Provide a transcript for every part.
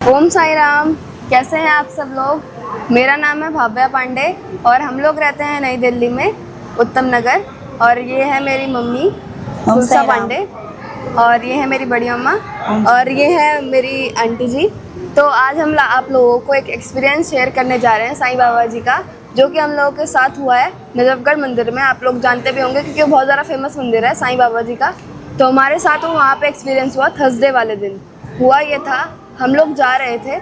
ओम साई राम। कैसे हैं आप सब लोग। मेरा नाम है भाव्या पांडे और हम लोग रहते हैं नई दिल्ली में उत्तम नगर। और ये है मेरी मम्मी तुलसा पांडे और ये है मेरी बड़ी अम्मा और ये है मेरी आंटी जी। तो आज हम आप लोगों को एक एक्सपीरियंस शेयर करने जा रहे हैं साईं बाबा जी का, जो कि हम लोगों के साथ हुआ है नजफगढ़ मंदिर में। आप लोग जानते भी होंगे क्योंकि वो बहुत ज़्यादा फेमस मंदिर है साईं बाबा जी का। तो हमारे साथ वहाँ पे एक्सपीरियंस हुआ। थर्सडे वाले दिन हुआ ये था, हम लोग जा रहे थे,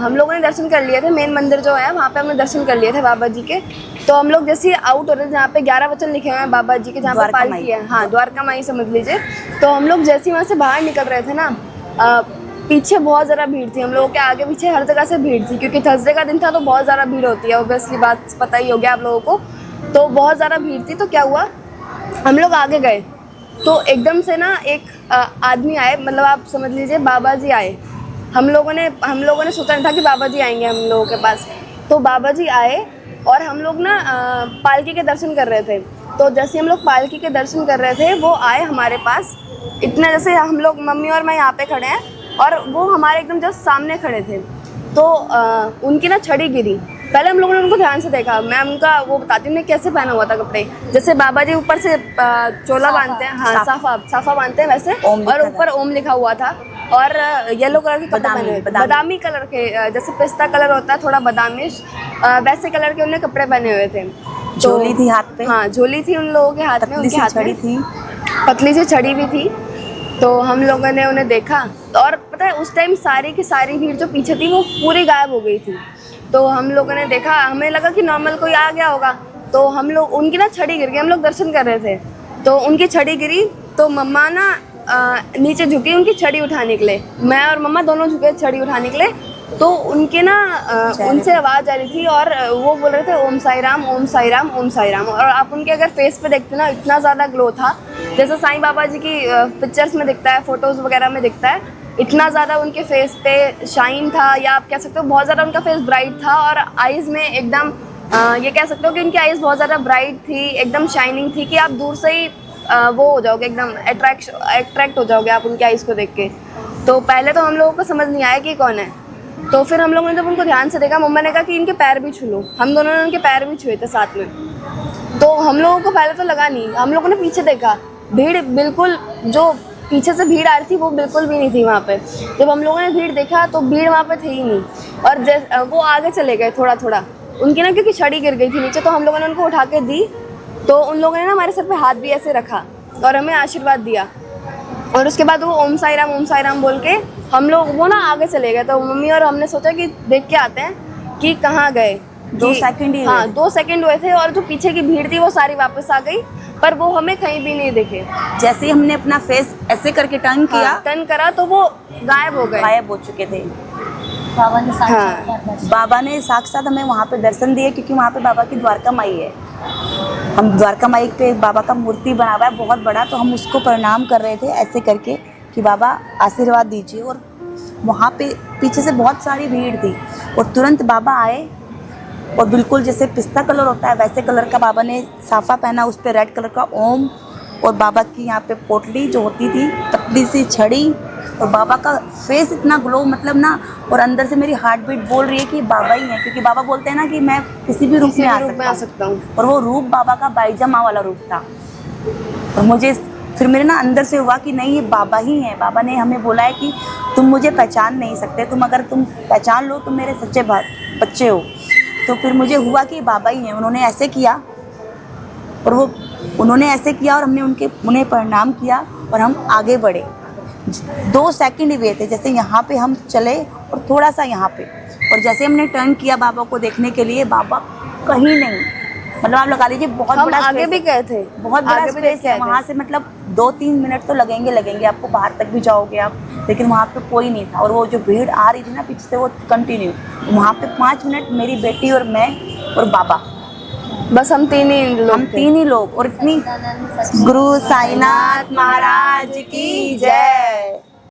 हम लोगों ने दर्शन कर लिए थे। मेन मंदिर जो है वहाँ पे हमने दर्शन कर लिए थे बाबा जी के। तो हम लोग जैसे आउट हो रहे थे, जहाँ पे 11 वचन लिखे हुए हैं बाबा जी के, जहाँ पे पालकी है, हाँ द्वारका माई समझ लीजिए। तो हम लोग जैसे ही वहाँ से बाहर निकल रहे थे ना, पीछे बहुत ज़्यादा भीड़ थी। हम लोगों के आगे पीछे हर जगह से भीड़ थी, क्योंकि थर्सडे का दिन था तो बहुत ज़्यादा भीड़ होती है, ऑब्वियसली बात पता ही हो गया आप लोगों को। तो बहुत ज़्यादा भीड़ थी। तो क्या हुआ, हम लोग आगे गए तो एकदम से ना एक आदमी आए, मतलब आप समझ लीजिए बाबा जी आए। हम लोगों ने सोचा नहीं था कि बाबा जी आएंगे हम लोगों के पास। तो बाबा जी आए और हम लोग ना पालकी के दर्शन कर रहे थे। तो जैसे हम लोग पालकी के दर्शन कर रहे थे, वो आए हमारे पास। इतना जैसे हम लोग मम्मी और मैं यहाँ पे खड़े हैं और वो हमारे एकदम जस्ट सामने खड़े थे। तो उनकी ना छड़ी गिरी। पहले हम लोगों ने उनको ध्यान से देखा। मैं उनका वो बताती हूँ उन्हें कैसे पहना हुआ था कपड़े। जैसे बाबा जी ऊपर से चोला बांधते हैं, हाँ साफा बांधते हैं वैसे, और ऊपर ओम लिखा हुआ था। और येलो कलर के कपड़े पहने हुए, बादामी कलर के, जैसे पिस्ता कलर होता है थोड़ा बादामिश, वैसे कलर के उन्हें कपड़े पहने हुए थे। झोली थी हाथ पे, हाँ झोली थी उन लोगों के हाथ में, उनके हाथ में छड़ी थी, पतली सी छड़ी भी थी। तो हम लोगों ने उन्हें देखा और पता है उस टाइम सारी की सारी भीड़ जो पीछे थी वो पूरी गायब हो गई थी। तो हम लोगों ने देखा, हमें लगा कि नॉर्मल कोई आ गया होगा। तो हम लोग, उनकी ना छड़ी गिर गई, हम लोग दर्शन कर रहे थे तो उनकी छड़ी गिरी। तो मम्मा ना नीचे झुकी उनकी छड़ी उठाने के लिए, मैं और मम्मा दोनों झुके छड़ी उठाने के लिए। तो उनके ना उनसे आवाज़ आ रही थी और वो बोल रहे थे ओम साई राम, ओम साई राम, ओम साई राम। और आप उनके अगर फेस पे देखते ना, इतना ज़्यादा ग्लो था जैसे साईं बाबा जी की पिक्चर्स में दिखता है, फोटोज़ वगैरह में दिखता है। इतना ज़्यादा उनके फेस पे शाइन था, या आप कह सकते हो बहुत ज़्यादा उनका फेस ब्राइट था। और आइज़ में एकदम ये कह सकते हो कि उनकी आइज़ बहुत ज़्यादा ब्राइट थी, एकदम शाइनिंग थी, कि आप दूर से ही वो हो जाओगे, एकदम अट्रैक्ट हो जाओगे आप उनकी आइज़ को देख के। तो पहले तो हम लोगों को समझ नहीं आया कि कौन है। तो फिर हम लोगों ने जब उनको ध्यान से देखा, मम्मा ने कहा कि इनके पैर भी छू लो। हम दोनों ने उनके पैर भी छुए थे साथ में। तो हम लोगों को पहले तो लगा नहीं, हम लोगों ने पीछे देखा, भीड़ बिल्कुल, जो पीछे से भीड़ आ रही थी वो बिल्कुल भी नहीं थी वहाँ पे। जब हम लोगों ने भीड़ देखा तो भीड़ वहाँ पे थी ही नहीं। और वो आगे चले गए थोड़ा थोड़ा, उनकी ना क्योंकि छड़ी गिर गई थी नीचे, तो हम लोगों ने उनको उठा के दी। तो उन लोगों ने ना हमारे सर पे हाथ भी ऐसे रखा और हमें आशीर्वाद दिया। और उसके बाद वो ओम साई राम बोल के हम लोग वो ना आगे चले गए। तो मम्मी और हमने सोचा कि देख के आते हैं कि कहाँ गए। 2 सेकंड ही, हाँ 2 सेकंड हुए थे और जो पीछे की भीड़ थी वो सारी वापस आ गई, पर वो हमें कहीं भी नहीं दिखे। जैसे ही हमने अपना फेस ऐसे करके टर्न किया, टर्न करा तो वो गायब हो चुके थे। बाबा ने साक्षात हमें वहाँ पे दर्शन दिए, क्योंकि वहाँ पे बाबा की द्वारका माई है। हम द्वारका माई पे बाबा का मूर्ति बना हुआ है बहुत बड़ा, तो हम उसको प्रणाम कर रहे थे ऐसे करके कि बाबा आशीर्वाद दीजिए। और वहाँ पे पीछे से बहुत सारी भीड़ थी और तुरंत बाबा आए और बिल्कुल जैसे पिस्ता कलर होता है वैसे कलर का बाबा ने साफा पहना, उस पर रेड कलर का ओम, और बाबा की यहाँ पे पोटली जो होती थी, पतली सी छड़ी, और बाबा का फेस इतना ग्लो, मतलब ना, और अंदर से मेरी हार्ट बीट बोल रही है कि बाबा ही है, क्योंकि बाबा बोलते हैं ना कि मैं किसी भी रूप में आ सकता हूँ। और वो रूप बाबा का बाईजमा वाला रूप था। और मुझे फिर मेरे ना अंदर से हुआ कि नहीं, ये बाबा ही हैं। बाबा ने हमें बोला है कि तुम मुझे पहचान नहीं सकते, अगर तुम पहचान लो तुम मेरे सच्चे बच्चे हो। तो फिर मुझे हुआ कि बाबा ही हैं। उन्होंने ऐसे किया और हमने उन्हें प्रणाम किया और हम आगे बढ़े। 2 सेकंड ही हुए थे, जैसे यहाँ पे हम चले और थोड़ा सा यहाँ पे, और जैसे हमने टर्न किया बाबा को देखने के लिए, बाबा कहीं नहीं, मतलब आप लगा लीजिए बहुत बड़ा आगे भी गए थे, बहुत बड़ा स्पेस है वहाँ से, मतलब 2-3 मिनट तो लगेंगे आपको, बाहर तक भी जाओगे आप, लेकिन वहाँ पे कोई नहीं था। और वो जो भीड़ आ रही थी ना पीछे से, वो कंटिन्यू वहाँ पे 5 मिनट मेरी बेटी और मैं और बाबा, बस हम तीन ही लोग। और इतनी गुरु साईनाथ महाराज की जय।